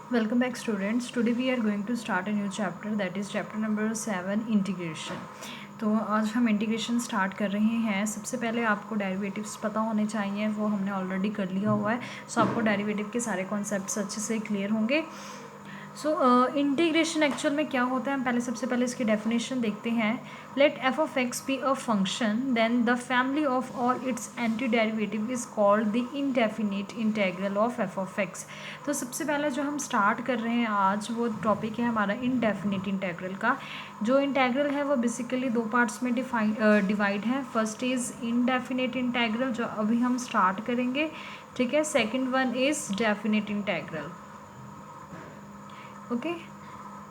Welcome back students. Today we are going to start a new chapter, that is chapter number 7 integration. तो आज हम integration start कर रहे हैं। सबसे पहले आपको डेरिवेटिव्स पता होने चाहिए, वो हमने ऑलरेडी कर लिया हुआ है। सो आपको डेरिवेटिव के सारे कॉन्सेप्ट्स अच्छे से क्लियर होंगे। सो इंटीग्रेशन एक्चुअल में क्या होता है, हम सबसे पहले इसकी डेफिनेशन देखते हैं। Let f of x be a function then the family of all its antiderivative is called the indefinite integral of f of x. तो सबसे पहले जो हम स्टार्ट कर रहे हैं आज, वो टॉपिक है हमारा इनडेफिनिट इंटीग्रल का। जो इंटीग्रल है वो बेसिकली दो पार्ट्स में डिवाइड है। फर्स्ट इज़ इनडेफिनिट इंटीग्रल, जो अभी हम स्टार्ट करेंगे, ठीक है। Second one is definite integral. Okay,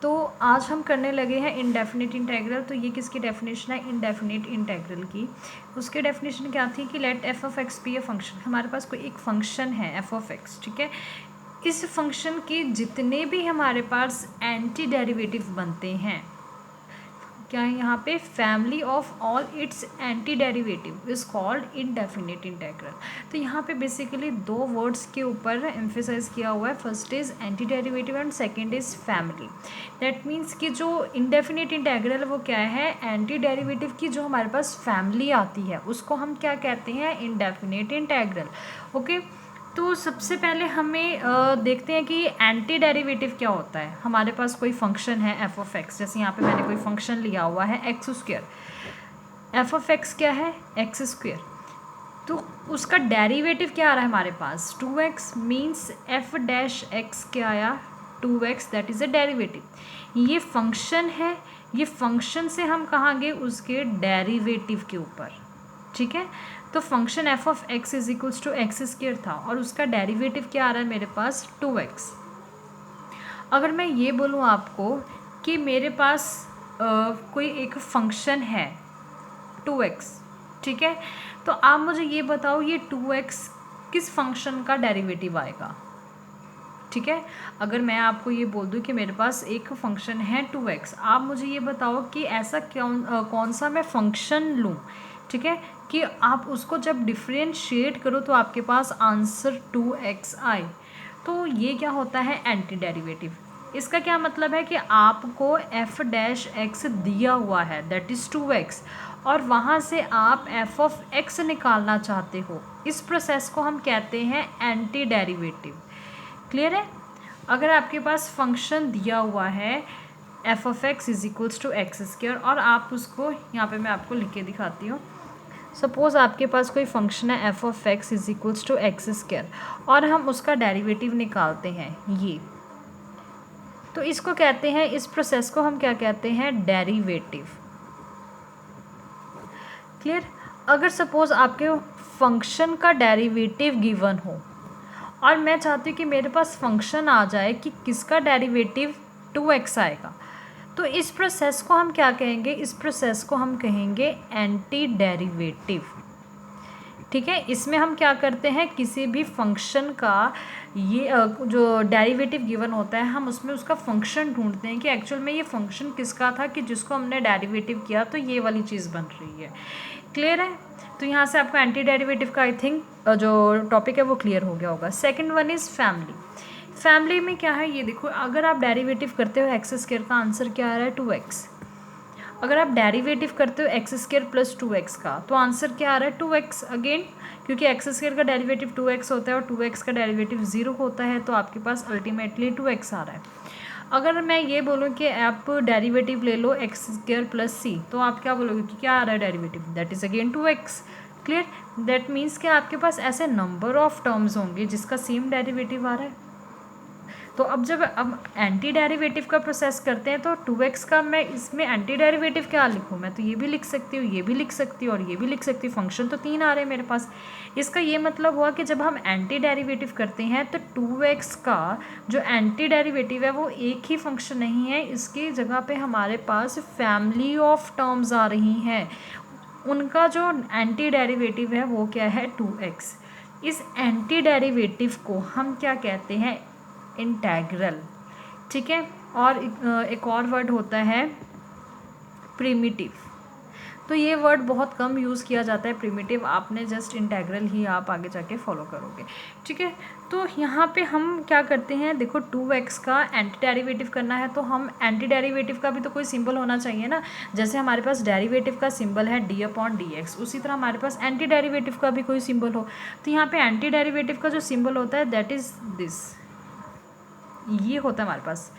तो आज हम करने लगे हैं इनडेफिनिट इंटीग्रल। तो ये किसकी डेफिनेशन है? इनडेफिनिट इंटीग्रल की। उसकी डेफिनेशन क्या थी कि let f of x be a function. हमारे पास कोई एक फंक्शन है एफ ऑफ एक्स, ठीक है। इस फंक्शन के जितने भी हमारे पास एंटी डेरिवेटिव बनते हैं, क्या है यहाँ पे, family of all its antiderivative is called indefinite integral. तो यहाँ पे बेसिकली दो वर्ड्स के ऊपर एम्फेसाइज किया हुआ है। First is anti derivative and second is family. That means कि जो इनडेफिनिट इंटीग्रल है वो क्या है, एंटी डेरिवेटिव की जो हमारे पास फैमिली आती है उसको हम क्या कहते हैं, इनडेफिनिट इंटीग्रल। ओके, तो सबसे पहले हमें देखते हैं कि एंटी डेरिवेटिव क्या होता है। हमारे पास कोई फंक्शन है एफ ऑफ एक्स, जैसे यहाँ पे मैंने कोई फंक्शन लिया हुआ है x square. F of x क्या है, एक्स स्क्वायर। तो उसका डेरिवेटिव क्या आ रहा है हमारे पास, 2x means F dash x क्या आया, 2x, that is a derivative. ये फंक्शन है, ये फंक्शन से हम कहाँ गए, उसके डेरिवेटिव के ऊपर, ठीक है। तो function f of x is equals to x square था और उसका डेरिवेटिव क्या आ रहा है मेरे पास, 2x। अगर मैं ये बोलूँ आपको कि मेरे पास कोई एक फंक्शन है 2x, ठीक है, तो आप मुझे ये बताओ ये 2x किस फंक्शन का डेरिवेटिव आएगा, ठीक है। अगर मैं आपको ये बोल दूँ कि मेरे पास एक फंक्शन है 2x, आप मुझे ये बताओ कि ऐसा कौन सा मैं फंक्शन लूँ, ठीक है, कि आप उसको जब डिफ्रेंशिएट करो तो आपके पास आंसर 2x आए। तो ये क्या होता है, एंटी डेरिवेटिव। इसका क्या मतलब है कि आपको एफ डैश एक्स दिया हुआ है, दैट इज़ 2x, और वहाँ से आप एफ ऑफ एक्स निकालना चाहते हो। इस प्रोसेस को हम कहते हैं एंटी डेरिवेटिव। क्लियर है? अगर आपके पास फंक्शन दिया हुआ है f of x is equals to x square, और आप उसको यहाँ पे मैं आपको लिख के दिखाती हूँ। सपोज़ आपके पास कोई फंक्शन है f of x is equals to x square, और हम उसका डेरिवेटिव निकालते हैं ये, तो इसको कहते हैं, इस प्रोसेस को हम क्या कहते हैं, डेरिवेटिव। क्लियर? अगर सपोज़ आपके फंक्शन का डेरिवेटिव गिवन हो और मैं चाहती हूँ कि मेरे पास फंक्शन आ जाए कि किसका डेरिवेटिव 2x आएगा, तो इस प्रोसेस को हम क्या कहेंगे, इस प्रोसेस को हम कहेंगे एंटी डेरिवेटिव, ठीक है। इसमें हम क्या करते हैं, किसी भी फंक्शन का ये जो डेरिवेटिव गिवन होता है, हम उसमें उसका फंक्शन ढूंढते हैं कि एक्चुअल में ये फंक्शन किसका था कि जिसको हमने डेरिवेटिव किया तो ये वाली चीज़ बन रही है। क्लियर है? तो यहाँ से आपका एंटी डेरिवेटिव का आई थिंक जो टॉपिक है वो क्लियर हो गया होगा। Second one is family. Family में क्या है, ये देखो, अगर आप डेरिवेटिव करते हो एक्स स्क्वायर का आंसर क्या आ रहा है, 2x। अगर आप डेरिवेटिव करते हो एक्स स्क्वायर प्लस 2x का, तो आंसर क्या आ रहा है, 2x अगेन, क्योंकि एक्स स्क्वायर का डेरिवेटिव 2x होता है और 2x का डेरिवेटिव 0 होता है, तो आपके पास अल्टीमेटली 2x आ रहा है। अगर मैं ये बोलूँ कि आप डेरिवेटिव ले लो एक्स स्क्वायर प्लस सी, तो आप क्या बोलोगे कि क्या आ रहा है derivative, that is again 2x। Clear? That means कि आपके पास ऐसे नंबर ऑफ टर्म्स होंगे जिसका सेम डेरिवेटिव आ रहा है। तो अब जब एंटी डेरिवेटिव का प्रोसेस करते हैं, तो 2x का मैं इसमें एंटी डेरिवेटिव क्या लिखूँ, मैं तो ये भी लिख सकती हूँ, ये भी लिख सकती हूँ और ये भी लिख सकती हूँ। फंक्शन तो 3 आ रहे हैं मेरे पास। इसका ये मतलब हुआ कि जब हम एंटी डेरिवेटिव करते हैं तो 2x का जो एंटी डेरिवेटिव है वो एक ही फंक्शन नहीं है, इसकी जगह पे हमारे पास फैमिली ऑफ टर्म्स आ रही हैं। उनका जो एंटी डेरिवेटिव है वो क्या है, 2x। इस एंटी डेरिवेटिव को हम क्या कहते हैं, इंटेग्रल, ठीक है। और एक और वर्ड होता है प्रिमिटिव। तो ये वर्ड बहुत कम यूज़ किया जाता है प्रिमिटिव, आपने जस्ट इंटेग्रल ही आप आगे जाके फॉलो करोगे, ठीक है। तो यहाँ पे हम क्या करते हैं, देखो 2x का एंटी डेरिवेटिव करना है तो हम एंटी डेरिवेटिव का भी तो कोई सिंबल होना चाहिए ना। जैसे हमारे पास डेरिवेटिव का सिंबल है d/dx, उसी तरह हमारे पास एंटी डेरिवेटिव का भी कोई सिंबल हो। तो यहाँ पे एंटी डेरिवेटिव का जो सिंबल होता है दैट इज़ दिस, ये होता है हमारे पास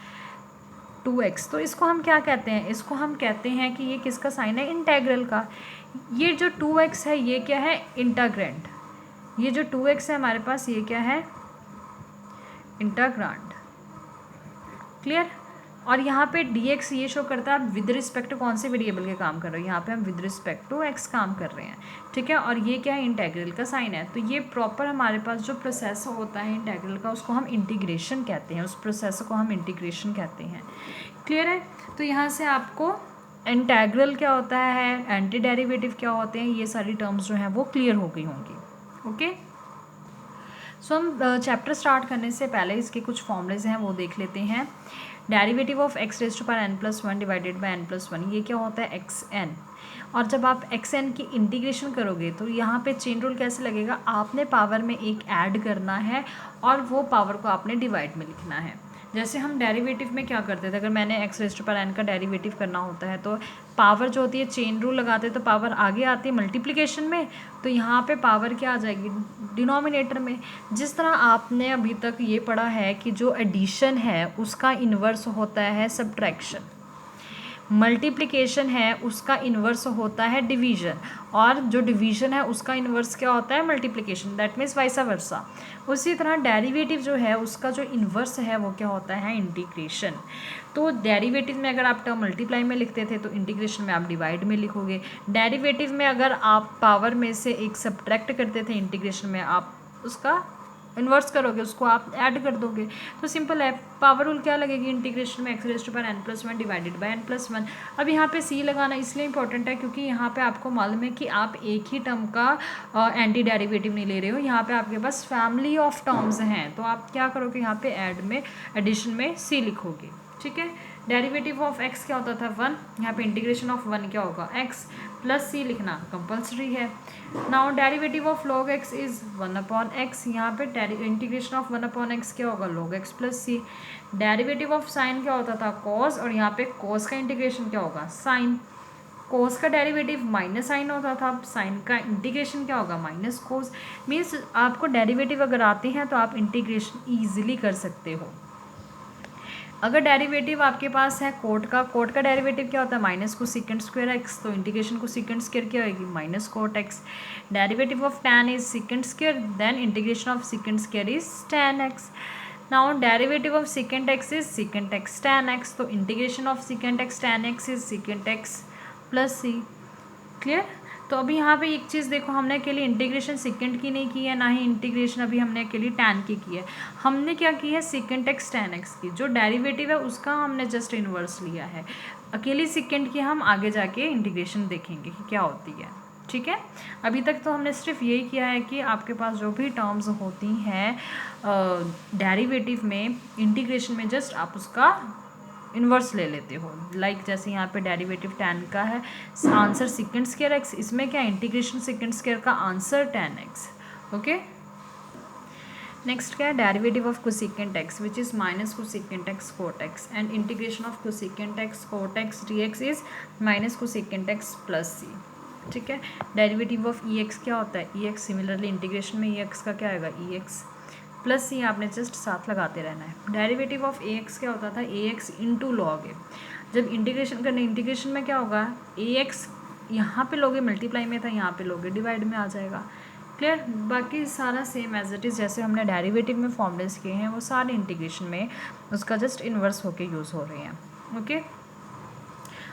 2x। तो इसको हम क्या कहते हैं, इसको हम कहते हैं कि ये किसका साइन है, इंटेग्रल का। ये जो 2x है ये क्या है, इंटाग्रैंड। ये जो 2x है हमारे पास ये क्या है, इंटाग्रांड, क्लियर। और यहाँ पे dx ये शो करता है आप विद रिस्पेक्ट टू कौन से वेरिएबल के काम कर रहे हो, यहाँ पे हम विद रिस्पेक्ट टू x काम कर रहे हैं, ठीक है। और ये क्या है, इंटेग्रल का साइन है। तो ये प्रॉपर हमारे पास जो प्रोसेस होता है इंटेग्रल का उसको हम इंटीग्रेशन कहते हैं, उस प्रोसेस को हम इंटीग्रेशन कहते हैं, क्लियर है। तो यहाँ से आपको इंटेग्रल क्या होता है, एंटी डेरिवेटिव क्या होते हैं, ये सारी टर्म्स जो हैं वो क्लियर हो गई होंगी, ओके। सो हम चैप्टर स्टार्ट करने से पहले इसके कुछ फॉर्मूलेज हैं वो देख लेते हैं। Derivative of x⁻n+1 divided by n+1, ये क्या होता है, xn। और जब आप xn की इंटीग्रेशन करोगे तो यहाँ पे चेन रूल कैसे लगेगा, आपने पावर में एक ऐड करना है और वो पावर को आपने डिवाइड में लिखना है। जैसे हम डेरिवेटिव में क्या करते थे, अगर मैंने x⁻n का डेरिवेटिव करना होता है तो पावर जो होती है चेन रूल लगाते तो पावर आगे आती है मल्टीप्लिकेशन में, तो यहाँ पे पावर क्या आ जाएगी, डिनोमिनेटर में। जिस तरह आपने अभी तक ये पढ़ा है कि जो एडिशन है उसका इन्वर्स होता है सब्ट्रैक्शन, मल्टीप्लिकेशन है उसका इन्वर्स होता है डिवीज़न, और जो डिवीज़न है उसका इन्वर्स क्या होता है, मल्टीप्लिकेशन, दैट मीन्स वाइसा वर्सा। उसी तरह डेरिवेटिव जो है उसका जो इन्वर्स है वो क्या होता है, इंटीग्रेशन। तो डेरिवेटिव में अगर आप टर्म मल्टीप्लाई में लिखते थे तो इंटीग्रेशन में आप डिवाइड में लिखोगे। डेरिवेटिव में अगर आप पावर में से एक सब्ट्रैक्ट करते थे, इंटीग्रेशन में आप उसका इन्वर्स करोगे, उसको आप ऐड कर दोगे। तो सिंपल है, पावर रूल क्या लगेगी इंटीग्रेशन में, x⁻n+1 डिवाइडेड बाय n+1। अब यहाँ पे c लगाना इसलिए इंपॉर्टेंट है क्योंकि यहाँ पे आपको मालूम है कि आप एक ही टर्म का एंटी डेरिवेटिव नहीं ले रहे हो, यहाँ पे आपके पास फैमिली ऑफ टर्म्स हैं। तो आप क्या करोगे, यहाँ पे ऐड में एडिशन में c लिखोगे, ठीक है। डेरिवेटिव ऑफ x क्या होता था, 1, यहाँ पे इंटीग्रेशन ऑफ 1 क्या होगा, x प्लस c लिखना कंपल्सरी है। Now derivative of log x is 1/x, यहाँ पे इंटीग्रेशन ऑफ 1/x क्या होगा, log x plus c। Derivative of sine क्या होता था, cos, और यहाँ पे cos का इंटीग्रेशन क्या होगा, साइन। cos का डेरिवेटिव माइनस साइन होता था, साइन का इंटीग्रेशन क्या होगा, माइनस cos। मीन्स आपको डेरिवेटिव अगर आते हैं तो आप इंटीग्रेशन ईजिली कर सकते हो। अगर डेरिवेटिव आपके पास है कोट का डेरिवेटिव क्या होता है, minus cosecant square x, तो इंटीग्रेशन को सेकेंड स्क्वायर क्या होगी, minus cot x. Derivative of tan is secant square, then integration of secant square is tan x। Now derivative of secant x is secant x tan x, तो integration of secant x tan x is secant x plus c, clear. तो अभी यहाँ पे एक चीज़ देखो, हमने अकेले integration second की नहीं की है, ना ही इंटीग्रेशन अभी हमने अकेले tan की है। हमने क्या की है, सेकंड x tan x की, जो डेरिवेटिव है उसका हमने जस्ट इन्वर्स लिया है। अकेली सेकंड की हम आगे जाके इंटीग्रेशन देखेंगे कि क्या होती है, ठीक है। अभी तक तो हमने सिर्फ यही किया है कि आपके पास जो भी टर्म्स होती हैं डेरिवेटिव में, इंटीग्रेशन में जस्ट आप उसका इन्वर्स ले लेते हो। लाइक जैसे यहाँ पे डेरिवेटिव tan का है, आंसर सेकेंड स्क्वायर x, इसमें क्या इंटीग्रेशन सेकेंड स्क्वायर का answer tan x, okay. Next क्या है, derivative of cosecant x which is minus cosecant x cot x, and integration of cosecant x cot x dx is minus cosecant x plus c, ठीक है। Derivative of ex क्या होता है, ex, similarly integration में ex का क्या आएगा, ex plus सी, आपने जस्ट साथ लगाते रहना है। डेरिवेटिव ऑफ ए एक्स क्या होता था, ए एक्स इंटू लॉग ए। जब इंटीग्रेशन करने, इंटीग्रेशन में क्या होगा, ए एक्स यहाँ पे लोगे मल्टीप्लाई में था, यहाँ पे लोगे डिवाइड में आ जाएगा, क्लियर। बाकी सारा सेम एज इट इज़, जैसे हमने डेरिवेटिव में फॉर्मूलेस किए हैं वो सारे इंटीग्रेशन में उसका जस्ट इन्वर्स होके यूज़ हो रहे हैं, ओके।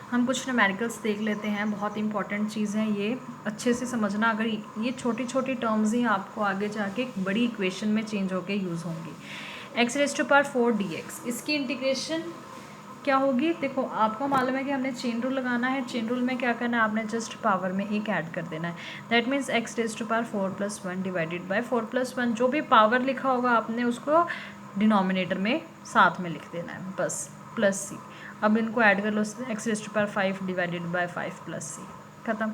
हम कुछ न्यूमेरिकल्स देख लेते हैं, बहुत इंपॉर्टेंट चीज़ है ये, अच्छे से समझना। अगर ये छोटी छोटी टर्म्स ही आपको आगे जाके एक बड़ी इक्वेशन में चेंज होके यूज़ होंगी। x⁻4 dx, इसकी इंटीग्रेशन क्या होगी, देखो आपको मालूम है कि हमने चेन रूल लगाना है। चेन रूल में क्या करना है, आपने जस्ट पावर में एक ऐड कर देना है, that means x⁻4+1 divided by 4+1, जो भी पावर लिखा होगा आपने उसको डिनोमिनेटर में साथ में लिख देना है, बस, प्लस c। अब इनको ऐड कर लो, x⁻5 divided by 5 plus c, ख़त्म।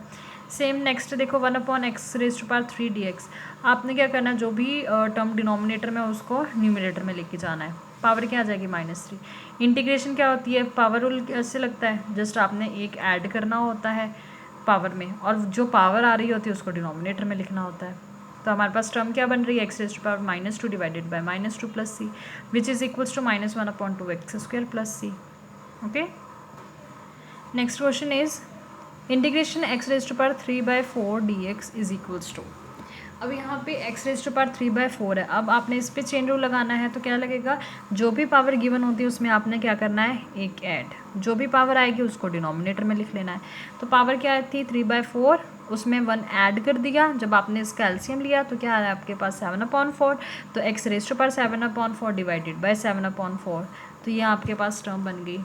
सेम नेक्स्ट देखो 1/x⁻³ आपने क्या करना है, जो भी टर्म डिनोमिनेटर में उसको न्यूमरेटर में लेके जाना है। पावर क्या आ जाएगी -3। इंटीग्रेशन क्या होती है, पावर रूल कैसे लगता है, जस्ट आपने एक ऐड करना होता है पावर में और जो पावर आ रही होती है उसको डिनोमिनेटर में लिखना होता है। तो हमारे पास टर्म क्या बन रही है, x⁻² divided by -2 + c which is equals to -1/2x² + c। Okay, next question is integration x⁻³ dx is equals to. अब यहाँ पे x⁻³ है। अब आपने इस पर चेन रूल लगाना है, तो क्या लगेगा, जो भी पावर गिवन होती है उसमें आपने क्या करना है, एक ऐड, जो भी पावर आएगी उसको डिनोमिनेटर में लिख लेना है। तो पावर क्या थी 3/4, उसमें 1 ऐड कर दिया। जब आपने इसका एलसीएम लिया तो क्या आ रहा है आपके पास 7/4, तो x⁻7/4 डिवाइडेड बाय 7/4, तो ये आपके पास टर्म बन गई।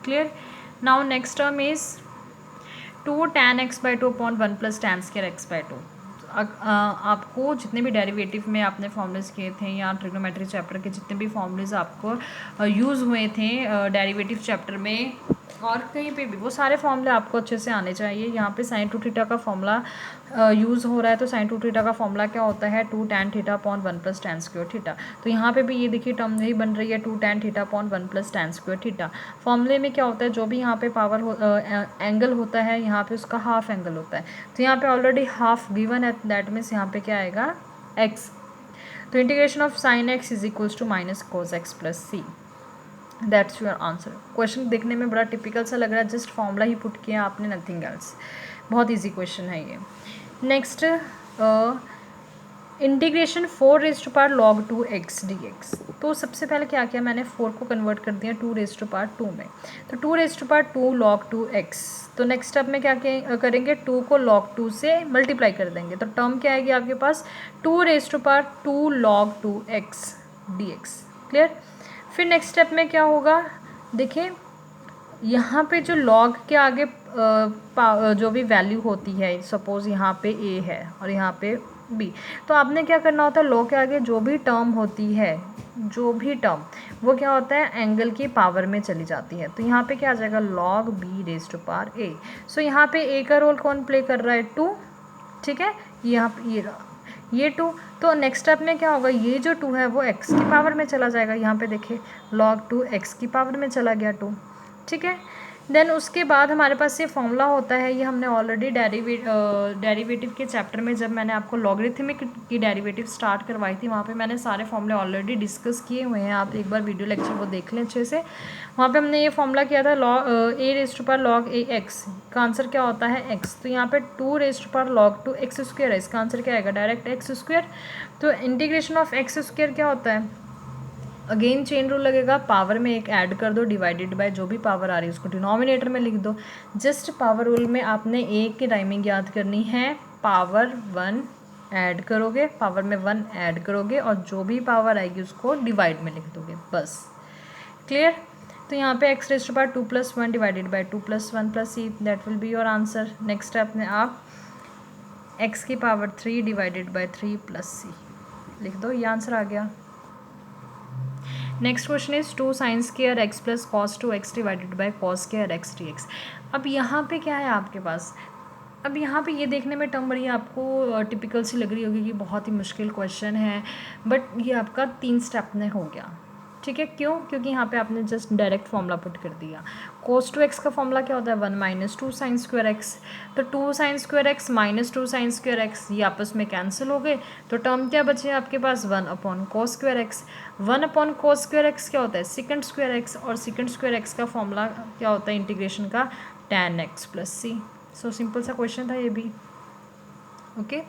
Clear. Now next term is 2 tan x/2 upon 1 + tan² x/2। आपको जितने भी डेरिवेटिव में आपने फॉर्मूलेस किए थे या ट्रिग्नोमेट्री चैप्टर के जितने भी फॉर्मूलेस आपको यूज़ हुए थे डेरिवेटिव चैप्टर में और कहीं पे भी, वो सारे फॉर्मूले आपको अच्छे से आने चाहिए। यहाँ पे sin 2θ का फॉर्मूला यूज़ हो रहा है, तो sin 2θ का फॉर्मूला क्या होता है, 2 tan θ अपॉन 1 + tan²θ। तो यहाँ पे भी ये देखिए टर्म यही बन रही है 2 tan θ अपॉन 1 + tan²θ। फॉर्मूले में क्या होता है, जो भी यहाँ पे पावर एंगल होता है यहाँ पे उसका हाफ एंगल होता है। तो यहाँ पे ऑलरेडी हाफ गिवन है, दैट मीन्स यहाँ पे क्या आएगा x। तो integration of sin x is equals to -cos x + c। That's your answer. Question देखने में बड़ा टिपिकल सा लग रहा है, जस्ट फॉर्मूला ही पुट किया आपने, नथिंग एल्स। बहुत इजी क्वेश्चन है ये। Next integration 4⁻log2x dx। तो सबसे पहले क्या किया मैंने, 4 को कन्वर्ट कर दिया 2⁻2 में, तो 2⁻2 log2x। तो नेक्स्ट स्टेप में क्या करेंगे, 2 को log2 से मल्टीप्लाई कर देंगे, तो टर्म क्या आएगी आपके पास 2⁻2 log2x dx। क्लियर। फिर नेक्स्ट स्टेप में क्या होगा, देखिए यहाँ पे जो log के आगे जो भी वैल्यू होती है, सपोज़ यहाँ पे a है और यहाँ पे b, तो आपने क्या करना होता है, log के आगे जो भी टर्म होती है, जो भी टर्म, वो क्या होता है एंगल की पावर में चली जाती है। तो यहाँ पे क्या आ जाएगा log b⁻a। सो यहाँ पे a का रोल कौन प्ले कर रहा है, 2, ठीक है, यहाँ पे ये 2। तो नेक्स्ट स्टेप में क्या होगा, ये जो 2 है वो x की पावर में चला जाएगा। यहाँ पे देखिए log 2 x की पावर में चला गया 2, ठीक है। देन उसके बाद हमारे पास ये फॉर्मूला होता है, ये हमने ऑलरेडी डेरिवेटिव के चैप्टर में जब मैंने आपको लॉगरिथमिक की डेरिवेटिव स्टार्ट करवाई थी, वहाँ पे मैंने सारे फॉर्मूले ऑलरेडी डिस्कस किए हुए हैं। आप एक बार वीडियो लेक्चर वो देख लें अच्छे से। वहाँ पे हमने ये फॉर्मूला किया था a⁻log ax का आंसर क्या होता है x। तो यहाँ पे 2⁻log2x² है, इसका आंसर क्या आएगा, डायरेक्ट x²। तो इंटीग्रेशन ऑफ x² क्या होता है, अगेन चेन रूल लगेगा, पावर में एक ऐड कर दो डिवाइडेड बाय जो भी पावर आ रही है उसको डिनोमिनेटर में लिख दो। जस्ट पावर रूल में आपने एक की टाइमिंग याद करनी है, पावर 1 ऐड करोगे, पावर में 1 ऐड करोगे और जो भी पावर आएगी उसको डिवाइड में लिख दोगे, बस। क्लियर। तो यहाँ पे x⁻2 + 1 divided by 2 + 1 + c, that will be your answer. Next step में आप x की पावर 3 डिवाइडेड बाय 3 + c लिख दो, ये आंसर आ गया। Next question is 2 sin² x + cos 2x divided by cos² x dx। अब यहाँ पे क्या है आपके पास, अब यहाँ पे ये देखने में टर्म बड़ी आपको टिपिकल सी लग रही होगी कि बहुत ही मुश्किल क्वेश्चन है, बट ये आपका 3 स्टेप में हो गया, ठीक है। क्यों, क्योंकि यहाँ पे आपने जस्ट डायरेक्ट फॉर्मूला पुट कर दिया। cos 2x का फॉर्मूला क्या होता है, 1 - 2 sin² x। तो 2 sin² x - 2 sin² x ये आपस में कैंसिल हो गए, तो टर्म क्या बचे आपके पास 1/cos² x। 1/cos² x क्या होता है, sec² x, और sec² x का फॉर्मूला क्या होता है इंटीग्रेशन का, tan x + c। So simple सा क्वेश्चन था ये भी। ओके।